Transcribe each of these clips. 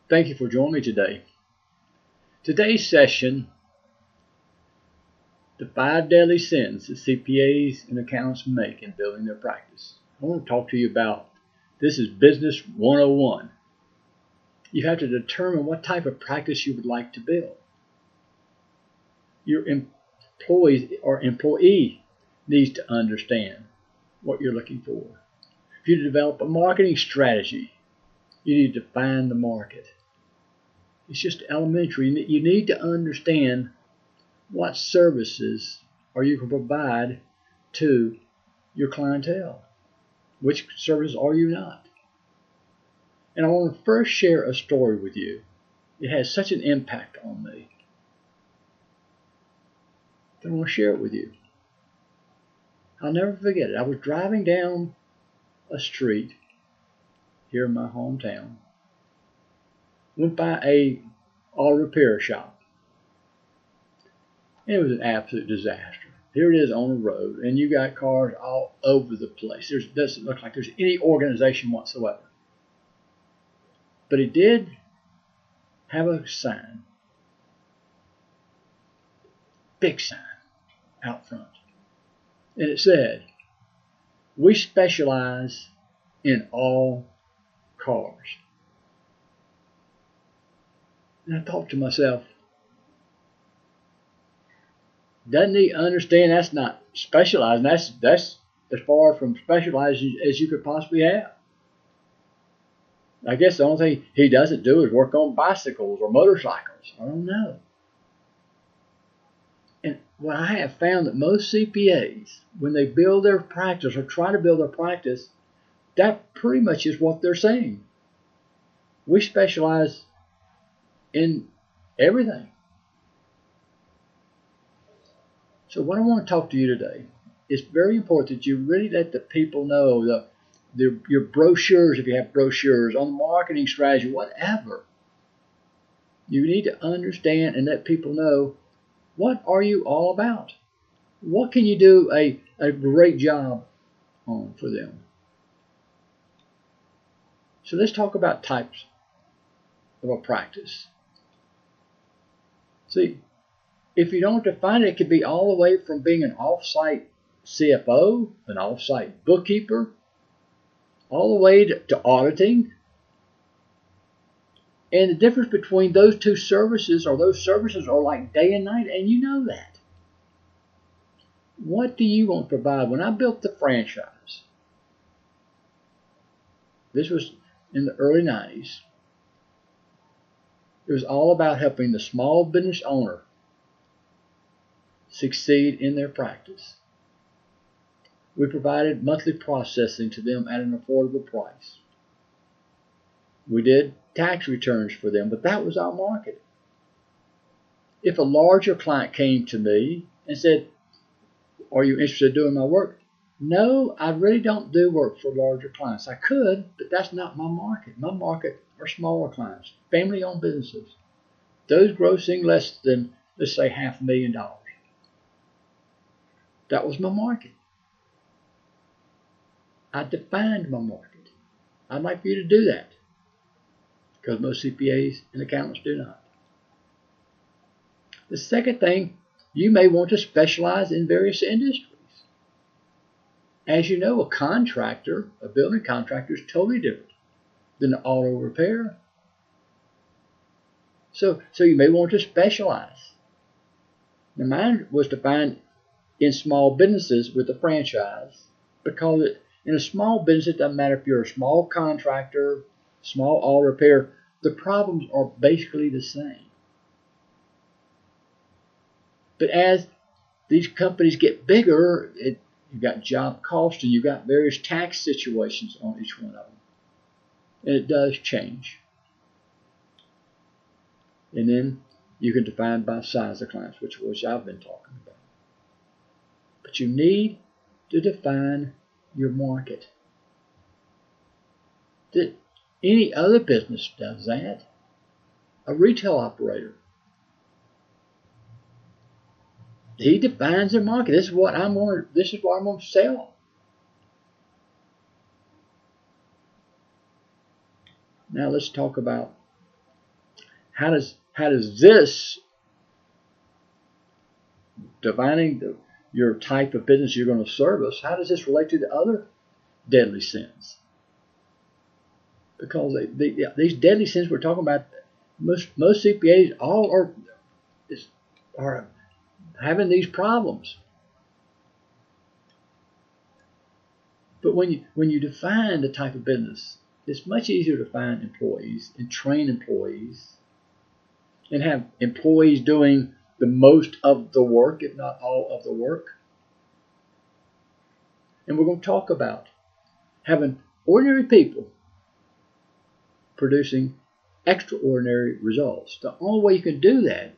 Thank you for joining me today. Today's session, the 5 deadly sins that CPAs and accountants make in building their practice. I want to talk to you about this is Business 101. You have to determine what type of practice you would like to build. Your employee needs to understand what you're looking for. If you develop a marketing strategy, you need to define the market. It's just elementary. You need to understand what services are you going to provide to your clientele. Which services are you not? And I want to first share a story with you. It has such an impact on me. I want to share it with you. I'll never forget it. I was driving down a street here in my hometown. Went by a auto repair shop. And it was an absolute disaster. Here it is on the road, and you got cars all over the place. There doesn't look like there's any organization whatsoever. But it did have a sign, big sign, out front. And it said, "We specialize in all cars." And I thought to myself, doesn't he understand that's not specializing? That's as far from specializing as you could possibly have. I guess the only thing he doesn't do is work on bicycles or motorcycles. I don't know. And what I have found that most CPAs, when they build their practice or try to build their practice, that pretty much is what they're saying. We specialize in everything. So what I want to talk to you today, it's very important that you really let the people know your brochures, if you have brochures, on the marketing strategy, whatever. You need to understand and let people know, what are you all about? What can you do a great job on for them? So let's talk about types of a practice. See, if you don't define it, it could be all the way from being an off-site CFO, an off-site bookkeeper, all the way to auditing. And the difference between those two services, or those services are like day and night, and you know that. What do you want to provide? When I built the franchise, this was in the early 90s, it was all about helping the small business owner succeed in their practice. We provided monthly processing to them at an affordable price. We did tax returns for them, but that was our market. If a larger client came to me and said, "Are you interested in doing my work?" No, I really don't do work for larger clients. I could, but that's not my market. My market are smaller clients, family-owned businesses, those grossing less than, let's say, $500,000. That was my market. I defined my market. I'd like for you to do that, because most CPAs and accountants do not. The second thing, you may want to specialize in various industries. As you know, a building contractor is totally different than an auto repair. So you may want to specialize. Now, mine was defined in small businesses with a franchise, because in a small business, it doesn't matter if you're a small contractor, small auto repair, the problems are basically the same. But as these companies get bigger, you've got job costs and you've got various tax situations on each one of them. And it does change. And then you can define by size of clients, which I've been talking about. But you need to define your market. Any other business does that. A retail operator. he defines their market. This is what I'm going to sell. Now let's talk about how does this defining your type of business you're going to service, how does this relate to the other deadly sins? Because these deadly sins we're talking about, most CPAs all are having these problems. But when you define the type of business, it's much easier to find employees and train employees and have employees doing the most of the work, if not all of the work. And we're going to talk about having ordinary people producing extraordinary results. The only way you can do that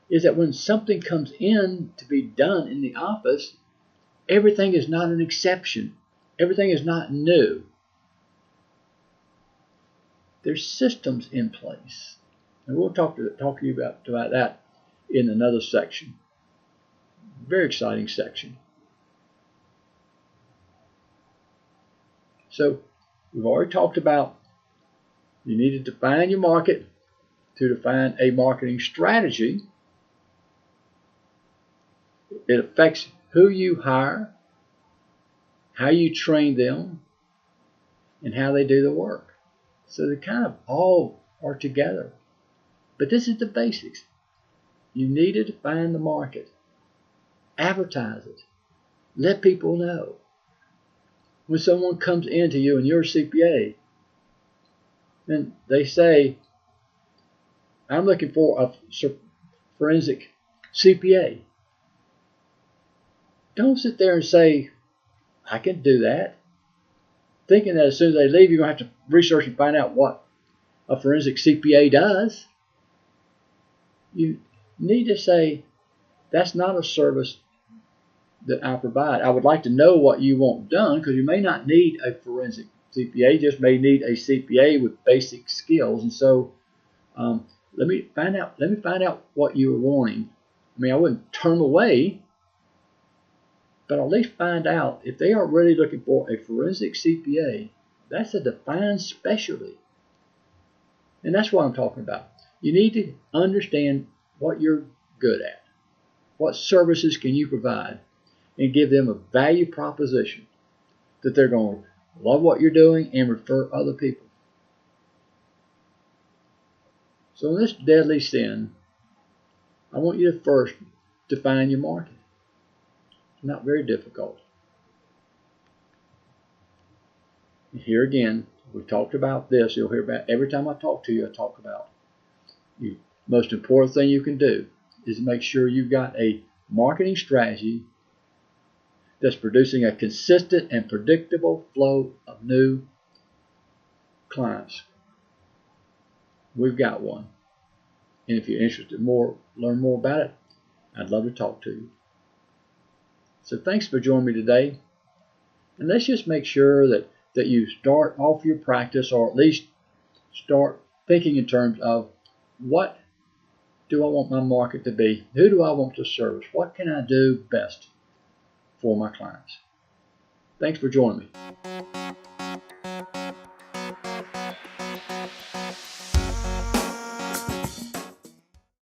is that when something comes in to be done in the office, everything is not an exception. Everything is not new. There's systems in place. And we'll talk to you about that in another section. Very exciting section. So we've already talked about you need to define your market to define a marketing strategy. It affects who you hire, how you train them, and how they do the work. So they kind of all are together. But this is the basics. You need to define the market. Advertise it. Let people know. When someone comes into you and you're a CPA, and they say, I'm looking for a forensic CPA. Don't sit there and say, I can do that. Thinking that as soon as they leave, you're going to have to research and find out what a forensic CPA does. You need to say, that's not a service that I provide. I would like to know what you want done, because you may not need a forensic CPA, you just may need a CPA with basic skills. And so let me find out what you're wanting. I mean, I wouldn't turn them away, but at least find out if they are really looking for a forensic CPA. That's a defined specialty. And that's what I'm talking about. You need to understand what you're good at. What services can you provide? And give them a value proposition that they're going to love what you're doing and refer other people. So in this deadly sin, I want you to first define your market. It's not very difficult. And here again, we've talked about this. You'll hear about every time I talk to you, I talk about the most important thing you can do is to make sure you've got a marketing strategy that's producing a consistent and predictable flow of new clients. We've got one. And if you're interested learn more about it, I'd love to talk to you. So thanks for joining me today. And let's just make sure that you start off your practice, or at least start thinking in terms of, what do I want my market to be? Who do I want to service? What can I do best for my clients? Thanks for joining me.